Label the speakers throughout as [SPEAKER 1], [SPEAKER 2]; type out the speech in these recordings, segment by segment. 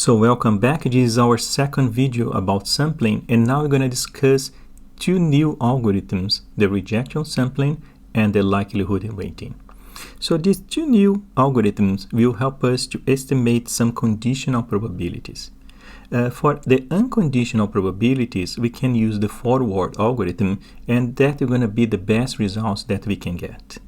[SPEAKER 1] So welcome back. This is our second video about sampling, and now we're going to discuss two new algorithms, the rejection sampling and the likelihood weighting. So these two new algorithms will help us to estimate some conditional probabilities. For the unconditional probabilities, we can use the forward algorithm, and that is going to be the best results that we can get.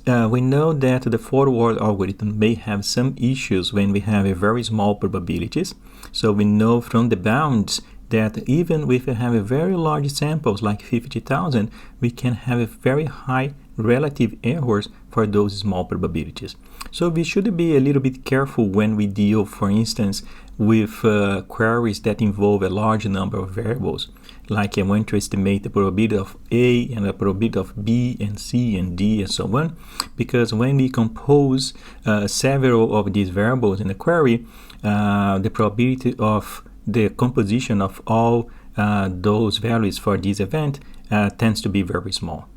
[SPEAKER 1] We know that the forward algorithm may have some issues when we have a very small probabilities. So we know from the bounds that even if we have a very large samples like 50,000, we can have a very high relative errors for those small probabilities. So we should be a little bit careful when we deal, for instance, with queries that involve a large number of variables. Like I want to estimate the probability of A and the probability of B and C and D and so on, because when we compose several of these variables in a query, the probability of the composition of all those values for this event tends to be very small.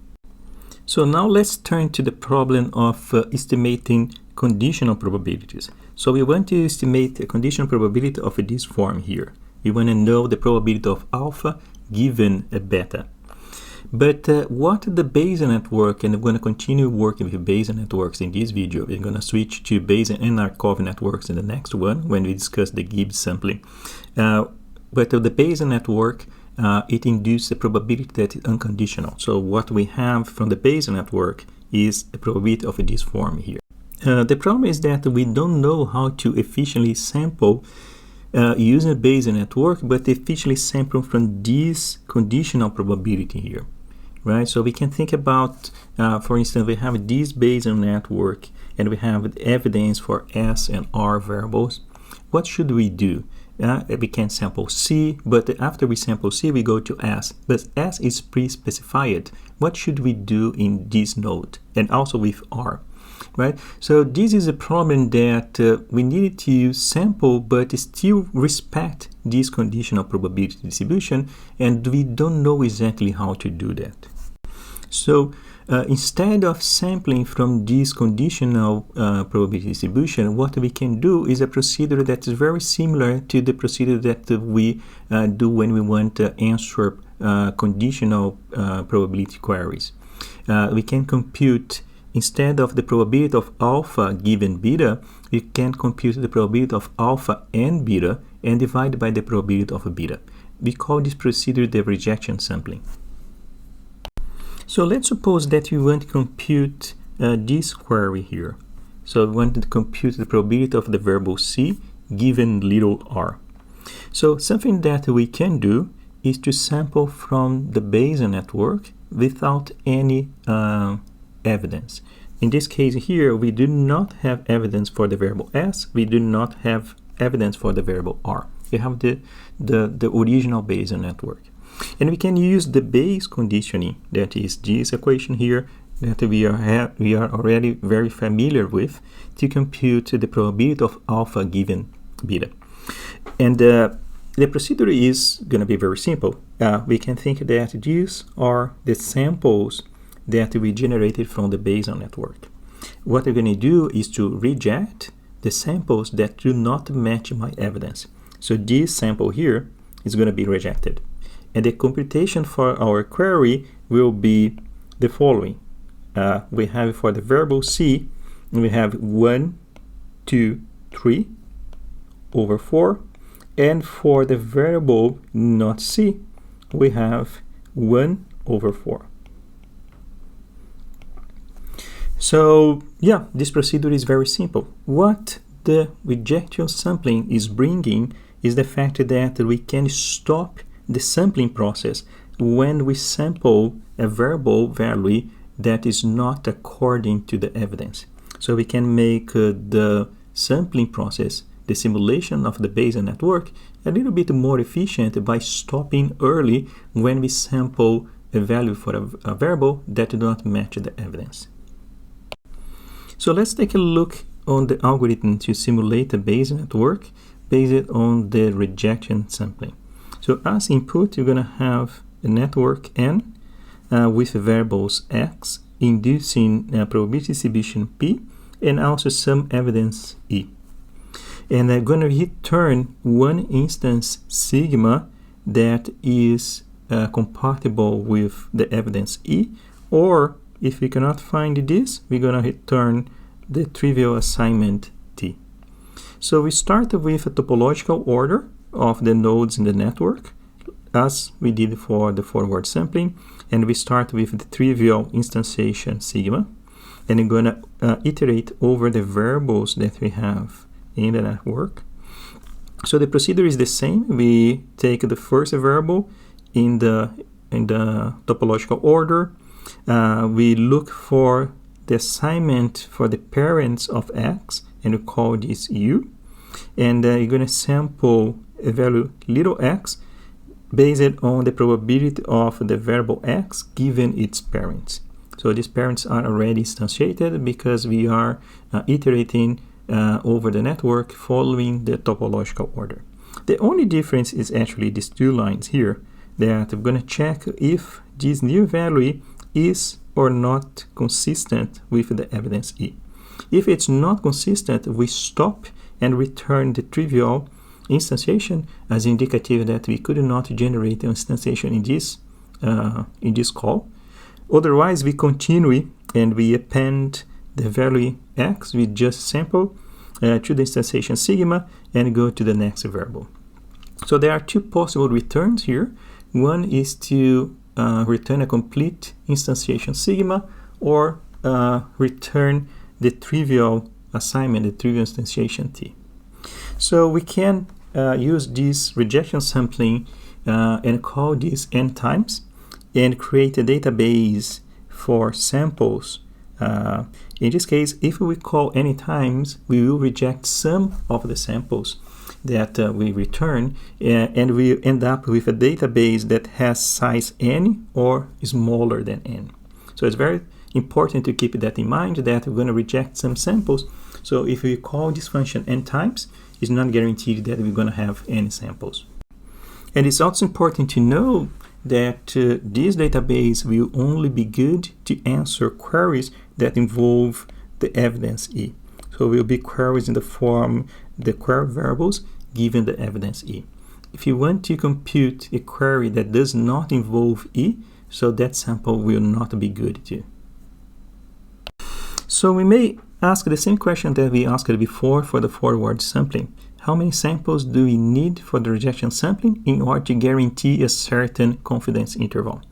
[SPEAKER 1] So now let's turn to the problem of estimating conditional probabilities. So we want to estimate the conditional probability of this form here. We want to know the probability of alpha given a beta. But what the Bayesian network, and I'm going to continue working with Bayesian networks in this video. We're going to switch to Bayesian and Markov networks in the next one when we discuss the Gibbs sampling. But the Bayesian network, it induces a probability that is unconditional. So what we have from the Bayesian network is a probability of this form here. The problem is that we don't know how to efficiently sample using a Bayesian network, but efficiently sample from this conditional probability here, right? So we can think about, for instance, we have this Bayesian network and we have evidence for S and R variables. What should we do? We can sample C, but after we sample C, we go to S. But S is pre-specified. What should we do in this node? And also with R, right? So this is a problem that we needed to sample, but still respect this conditional probability distribution, and we don't know exactly how to do that. So instead of sampling from this conditional probability distribution, what we can do is a procedure that is very similar to the procedure that we do when we want to answer conditional probability queries. We can compute, instead of the probability of alpha given beta, we can compute the probability of alpha and beta and divide by the probability of beta. We call this procedure the rejection sampling. So let's suppose that we want to compute this query here. So we want to compute the probability of the variable C given little r. So something that we can do is to sample from the Bayesian network without any evidence. In this case here, we do not have evidence for the variable S. We do not have evidence for the variable R. We have the original Bayesian network. And we can use the Bayes conditioning, that is this equation here, that we are already very familiar with, to compute the probability of alpha given beta. And the procedure is going to be very simple. We can think that these are the samples that we generated from the Bayesian network. What we're going to do is to reject the samples that do not match my evidence. So this sample here is going to be rejected. And the computation for our query will be the following. We have for the variable C, we have 1, 2, 3 over 4. And for the variable not C, we have 1 over 4. So yeah, this procedure is very simple. What the rejection sampling is bringing is the fact that we can stop the sampling process when we sample a variable value that is not according to the evidence. So we can make the sampling process, the simulation of the Bayesian network, a little bit more efficient by stopping early when we sample a value for a variable that do not match the evidence. So let's take a look on the algorithm to simulate a Bayesian network based on the rejection sampling. So as input, you're going to have a network N with variables X inducing a probability distribution P and also some evidence E. And I'm going to return one instance sigma that is compatible with the evidence E, or if we cannot find this, we're going to return the trivial assignment T. So we start with a topological order of the nodes in the network, as we did for the forward sampling, and we start with the trivial instantiation sigma, and we're going to iterate over the variables that we have in the network. So the procedure is the same. We take the first variable in the topological order. We look for the assignment for the parents of x, and we call this u. And you're going to sample a value little x based on the probability of the variable x given its parents. So these parents are already instantiated because we are iterating over the network following the topological order. The only difference is actually these two lines here that I'm going to check if this new value is or not consistent with the evidence E. If it's not consistent, we stop and return the trivial instantiation as indicative that we could not generate an instantiation in this call. Otherwise, we continue and we append the value x with just sample to the instantiation sigma and go to the next variable. So there are two possible returns here. One is to return a complete instantiation sigma, or return the trivial assignment, the trivial instantiation T. So we can use this rejection sampling and call this n times and create a database for samples. In this case, if we call n times, we will reject some of the samples that we return, and we end up with a database that has size n or smaller than n. So it's very important to keep that in mind, that we're going to reject some samples. So if we call this function n times, it's not guaranteed that we're going to have n samples. And it's also important to know that this database will only be good to answer queries that involve the evidence E. So it will be queries in the form the query variables given the evidence E. If you want to compute a query that does not involve E, so that sample will not be good too. So we may ask the same question that we asked before for the forward sampling. How many samples do we need for the rejection sampling in order to guarantee a certain confidence interval?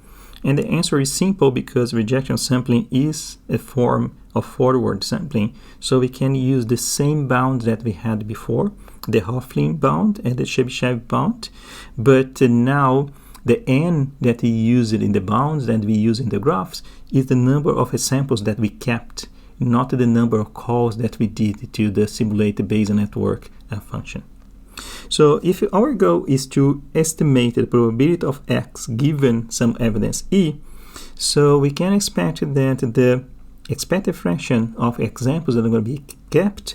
[SPEAKER 1] And the answer is simple, because rejection sampling is a form of forward sampling. So we can use the same bound that we had before, the Hoeffling bound and the Chebyshev bound. But now the n that we used in the bounds that we use in the graphs is the number of samples that we kept, not the number of calls that we did to the simulated Bayesian network function. So if our goal is to estimate the probability of x given some evidence E, so we can expect that the expected fraction of examples that are going to be kept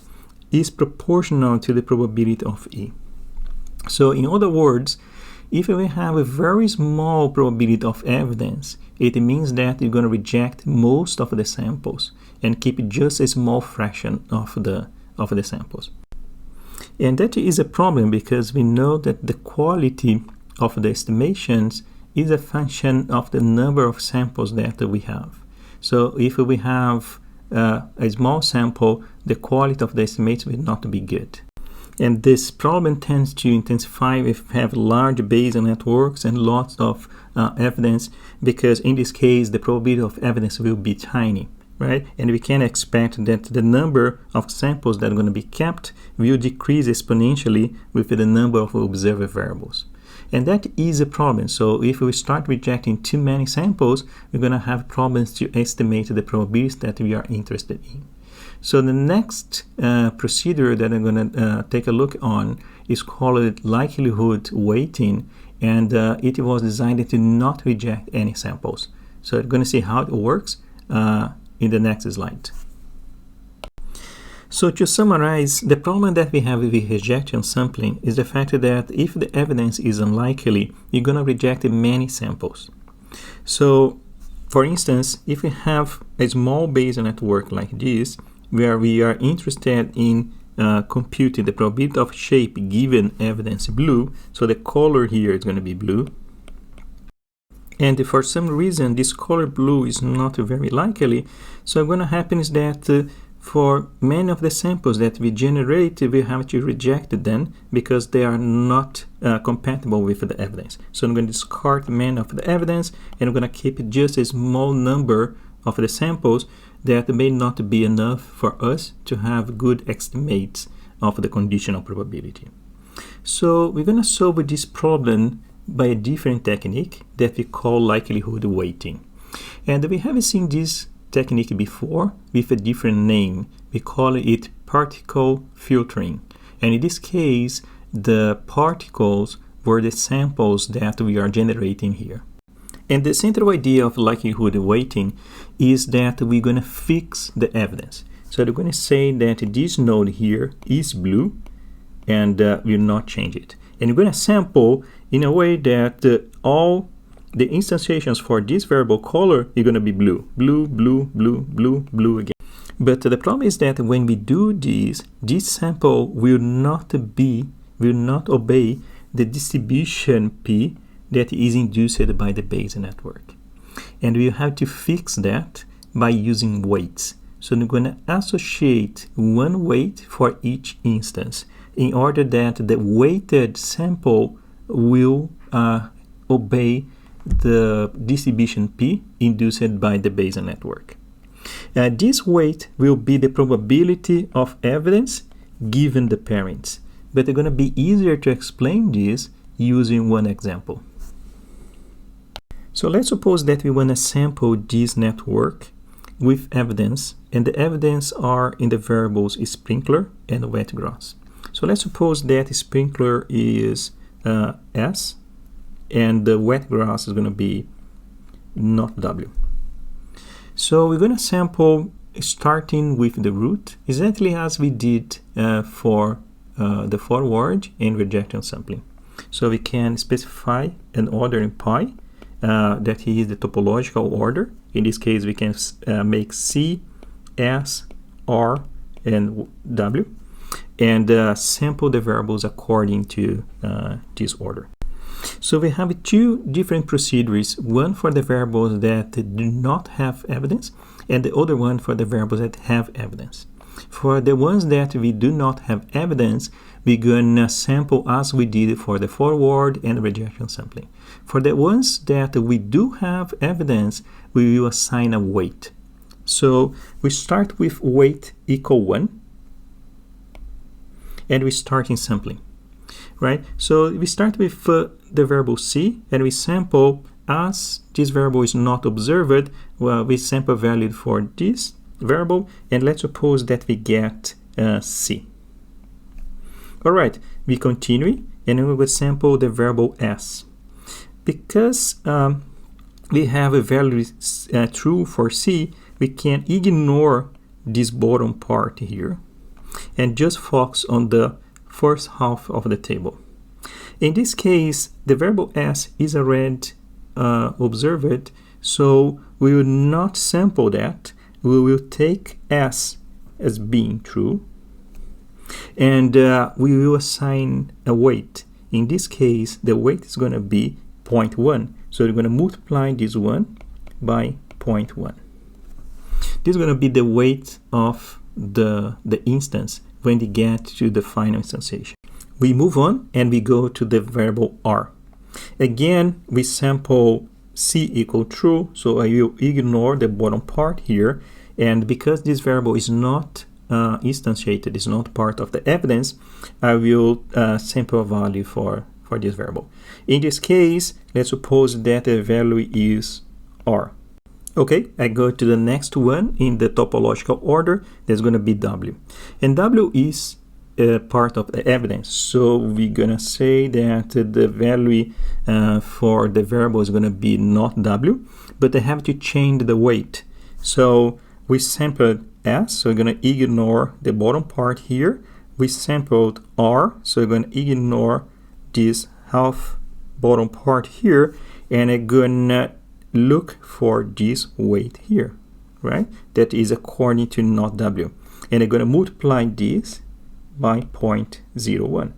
[SPEAKER 1] is proportional to the probability of E. So in other words, if we have a very small probability of evidence, it means that you're going to reject most of the samples and keep just a small fraction of the samples. And that is a problem, because we know that the quality of the estimations is a function of the number of samples that we have. So if we have a small sample, the quality of the estimates will not be good. And this problem tends to intensify if we have large Bayesian networks and lots of evidence, because in this case the probability of evidence will be tiny, right? And we can expect that the number of samples that are going to be kept will decrease exponentially with the number of observed variables. And that is a problem. So if we start rejecting too many samples, we're going to have problems to estimate the probabilities that we are interested in. So the next procedure that I'm going to take a look on is called likelihood weighting, and it was designed to not reject any samples. So we're going to see how it works in the next slide. So to summarize, the problem that we have with rejection sampling is the fact that if the evidence is unlikely, you're going to reject many samples. So for instance, if we have a small Bayesian network like this, where we are interested in computing the probability of shape given evidence blue, so the color here is going to be blue. And for some reason, this color blue is not very likely. So what's going to happen is that for many of the samples that we generate, we have to reject them because they are not compatible with the evidence. So I'm going to discard many of the evidence, and I'm going to keep just a small number of the samples that may not be enough for us to have good estimates of the conditional probability. So we're going to solve this problem by a different technique that we call likelihood weighting. And we have seen this technique before with a different name. We call it particle filtering. And in this case, the particles were the samples that we are generating here. And the central idea of likelihood weighting is that we're going to fix the evidence. So we're going to say that this node here is blue, and we'll not change it. And we're going to sample in a way that all the instantiations for this variable color are going to be blue, blue, blue, blue, blue, blue again. But the problem is that when we do this sample will not obey the distribution P that is induced by the Bayes network. And we have to fix that by using weights. So I'm going to associate one weight for each instance in order that the weighted sample will obey the distribution P induced by the Bayes network. This weight will be the probability of evidence given the parents, but it's going to be easier to explain this using one example. So let's suppose that we want to sample this network with evidence, and the evidence are in the variables sprinkler and wet grass. So let's suppose that sprinkler is S, and the wet grass is going to be not W. So we're going to sample starting with the root, exactly as we did for the forward and rejection sampling. So we can specify an order in pi that is the topological order. In this case, we can make C, S, R, and W, and sample the variables according to this order. So we have two different procedures, one for the variables that do not have evidence, and the other one for the variables that have evidence. For the ones that we do not have evidence, we're going to sample as we did for the forward and rejection sampling. For the ones that we do have evidence, we will assign a weight. So we start with weight equal 1, and we start in sampling. Right? So we start with the variable C, and we sample as this variable is not observed. Well, we sample value for this variable, and let's suppose that we get C. All right, we continue, and we will sample the variable S. Because we have a value true for C, we can ignore this bottom part here and just focus on the first half of the table. In this case, the variable S is already observed, so we will not sample that. We will take S as being true, and we will assign a weight. In this case, the weight is going to be 0.1, so we're going to multiply this one by 0.1. This is going to be the weight of the instance when we get to the final instantiation. We move on and we go to the variable R. Again, we sample C equal true, so I will ignore the bottom part here, and because this variable is not instantiated, is not part of the evidence, I will sample a value for this variable. In this case, let's suppose that the value is R. Okay, I go to the next one in the topological order. There's going to be W, and W is part of the evidence, so we're going to say that the value for the variable is going to be not W, but I have to change the weight. So we sampled S, so we're going to ignore the bottom part here. We sampled R, so we're going to ignore this half bottom part here, and I'm going to look for this weight here, right? That is according to not W. And I'm going to multiply this by 0.01.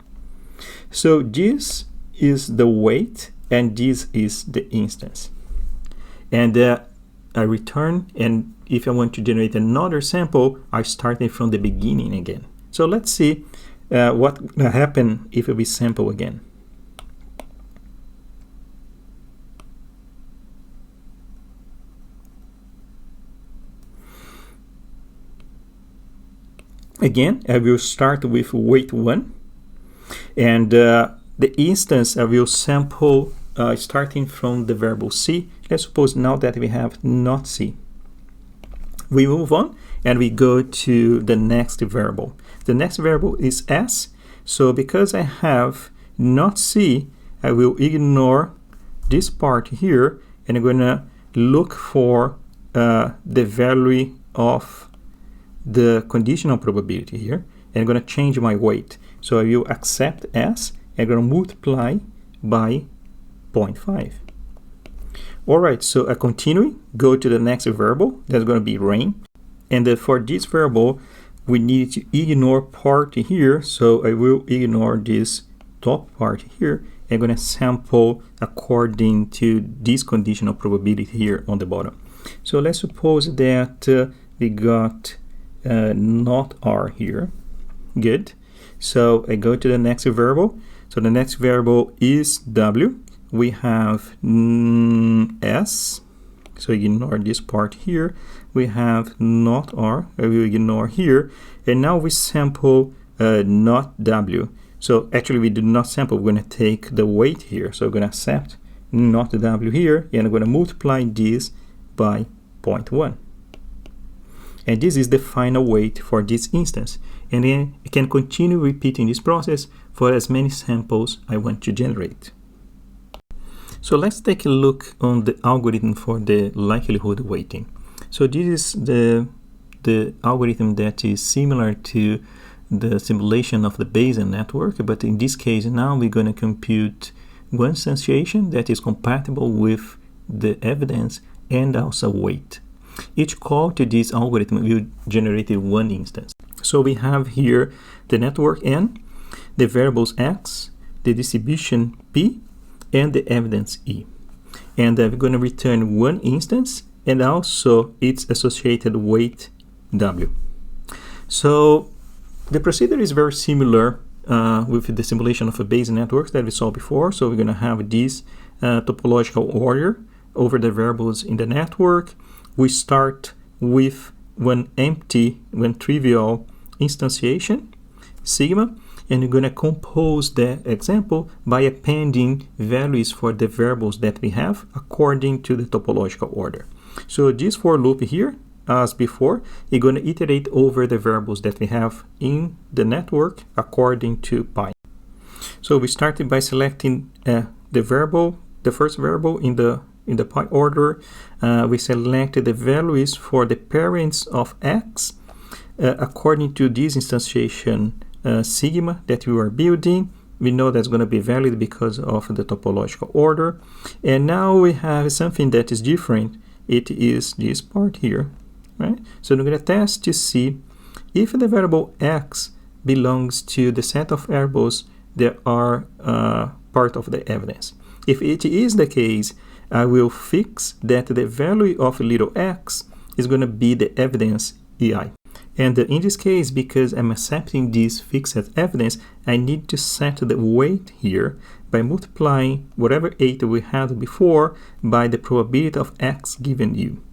[SPEAKER 1] So this is the weight and this is the instance. And I return, and if I want to generate another sample, I start it from the beginning again. So let's see what will happen if we sample again. Again, I will start with weight 1, and the instance I will sample starting from the variable c. Let's suppose now that we have not c. We move on and we go to the next variable. The next variable is s. So because I have not c, I will ignore this part here, and I'm going to look for the value of the conditional probability here, and I'm going to change my weight. So I will accept s, and I'm going to multiply by 0.5. Alright, so I continue, go to the next variable, that's going to be rain. And for this variable, we need to ignore part here, so I will ignore this top part here. I'm going to sample according to this conditional probability here on the bottom. So let's suppose that we got not r here. Good. So I go to the next variable. So the next variable is w. We have s. So ignore this part here. We have not r. I will ignore here. And now we sample not w. So actually we do not sample. We're going to take the weight here. So we're going to accept not w here. And I'm going to multiply this by 0.1. And this is the final weight for this instance. And then I can continue repeating this process for as many samples I want to generate. So let's take a look on the algorithm for the likelihood weighting. So this is the algorithm that is similar to the simulation of the Bayesian network, but in this case now we're going to compute one instantiation that is compatible with the evidence and also weight. Each call to this algorithm will generate one instance. So we have here the network n, the variables x, the distribution p, and the evidence e. And we're going to return one instance and also its associated weight w. So the procedure is very similar with the simulation of a Bayesian network that we saw before. So we're going to have this topological order over the variables in the network. We start with one trivial instantiation, sigma, and we're going to compose the example by appending values for the variables that we have according to the topological order. So this for loop here, as before, you're going to iterate over the variables that we have in the network according to pi. So we started by selecting the first variable in the pi order. We selected the values for the parents of x according to this instantiation sigma that we are building. We know that's going to be valid because of the topological order. And now we have something that is different. It is this part here, right? So we're going to test to see if the variable x belongs to the set of variables that are part of the evidence. If it is the case, I will fix that the value of little x is going to be the evidence ei. And in this case, because I'm accepting this fixed evidence, I need to set the weight here by multiplying whatever 8 we had before by the probability of x given u.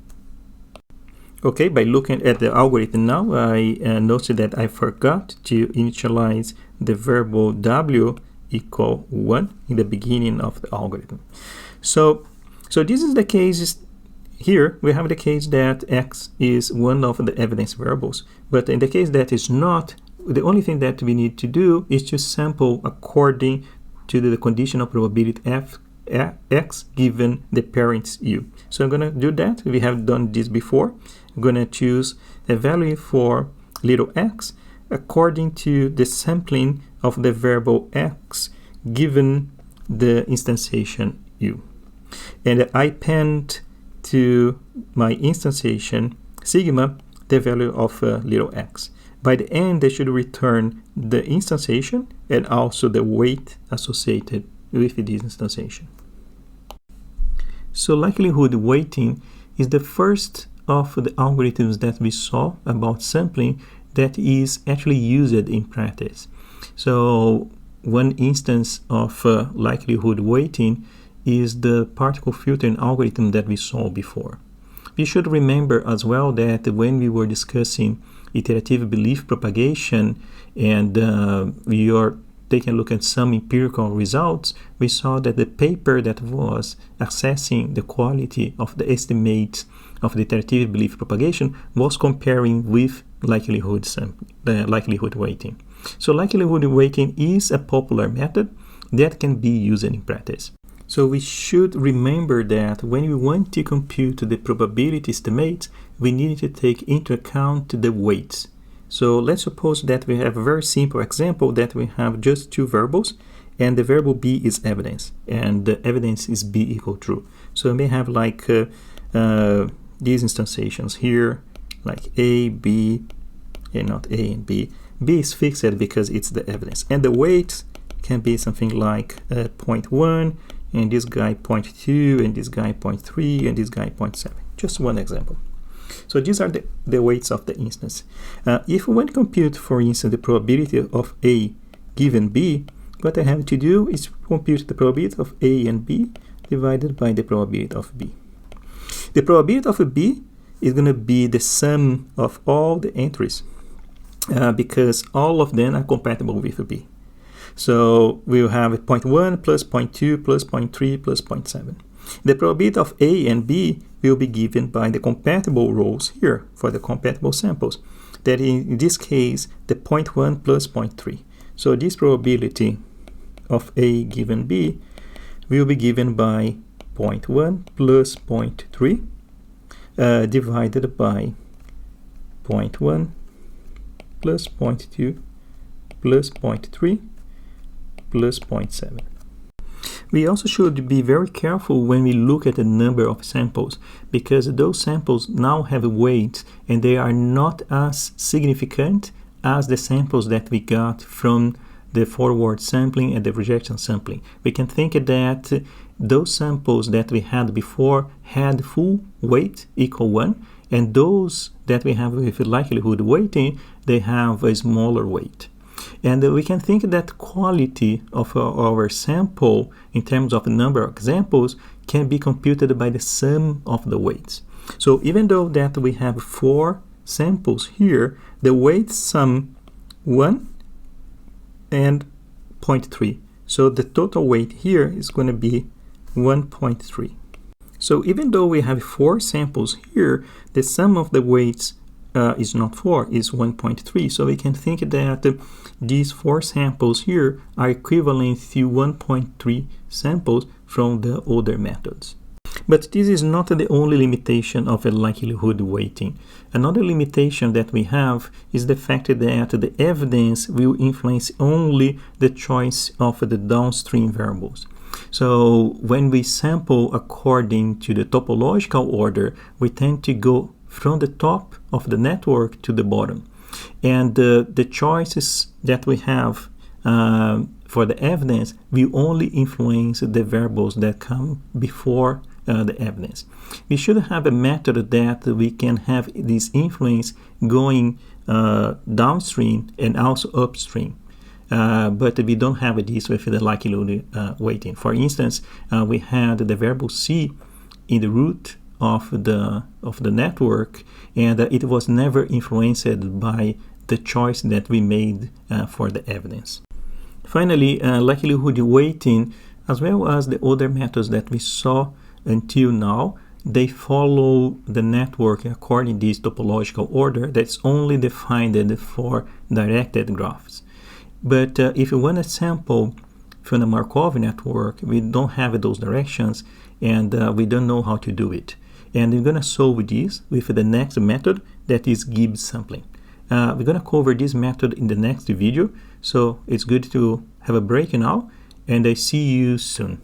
[SPEAKER 1] Okay, by looking at the algorithm now, I noticed that I forgot to initialize the variable w equal 1 in the beginning of the algorithm. So this is the case. Here we have the case that x is one of the evidence variables, but in the case that is not, the only thing that we need to do is to sample according to the conditional probability x given the parents u. So I'm going to do that. We have done this before. I'm going to choose a value for little x according to the sampling of the variable x given the instantiation u. And I append to my instantiation sigma the value of little x. By the end, they should return the instantiation and also the weight associated with this instantiation. So likelihood weighting is the first of the algorithms that we saw about sampling that is actually used in practice. So one instance of likelihood weighting is the particle filtering algorithm that we saw before. We should remember as well that when we were discussing iterative belief propagation and we are taking a look at some empirical results, we saw that the paper that was assessing the quality of the estimates of the iterative belief propagation was comparing with likelihood weighting. So likelihood weighting is a popular method that can be used in practice. So we should remember that when we want to compute the probability estimates, we need to take into account the weights. So let's suppose that we have a very simple example that we have just two variables and the variable b is evidence and the evidence is b equal true. So we may have like these instantiations here, like a, b, and not a and b. B is fixed because it's the evidence. And the weights can be something like 0.1, and this guy 0.2, and this guy 0.3, and this guy 0.7. Just one example. So these are the weights of the instance. If we want to compute, for instance, the probability of A given B, what I have to do is compute the probability of A and B divided by the probability of B. The probability of B is going to be the sum of all the entries because all of them are compatible with B. So we'll have 0.1 plus 0.2 plus 0.3 plus 0.7. The probability of A and B will be given by the compatible rows here for the compatible samples. That in this case, the 0.1 plus 0.3. So this probability of A given B will be given by 0.1 plus 0.3 divided by 0.1 plus 0.2 plus 0.3 plus 0.7. We also should be very careful when we look at the number of samples because those samples now have weights and they are not as significant as the samples that we got from the forward sampling and the rejection sampling. We can think that those samples that we had before had full weight equal 1 and those that we have with likelihood weighting, they have a smaller weight. And we can think that quality of our sample in terms of the number of examples can be computed by the sum of the weights. So even though that we have 4 samples here, the weights sum 1 and 0.3. So the total weight here is going to be 1.3. So even though we have 4 samples here, the sum of the weights is not 4, is 1.3. So we can think that these 4 samples here are equivalent to 1.3 samples from the older methods. But this is not the only limitation of a likelihood weighting. Another limitation that we have is the fact that the evidence will influence only the choice of the downstream variables. So when we sample according to the topological order, we tend to go from the top of the network to the bottom. And the choices that we have for the evidence will only influence the variables that come before the evidence. We should have a method that we can have this influence going downstream and also upstream. But we don't have this with the likelihood weighting. For instance, we had the variable C in the root of the network, and it was never influenced by the choice that we made for the evidence. Finally, likelihood weighting, as well as the other methods that we saw until now, they follow the network according to this topological order that's only defined for directed graphs. But if you want to sample from the Markov network, we don't have those directions and we don't know how to do it. And we're going to solve this with the next method, that is Gibbs sampling. We're going to cover this method in the next video, so it's good to have a break now, and I see you soon.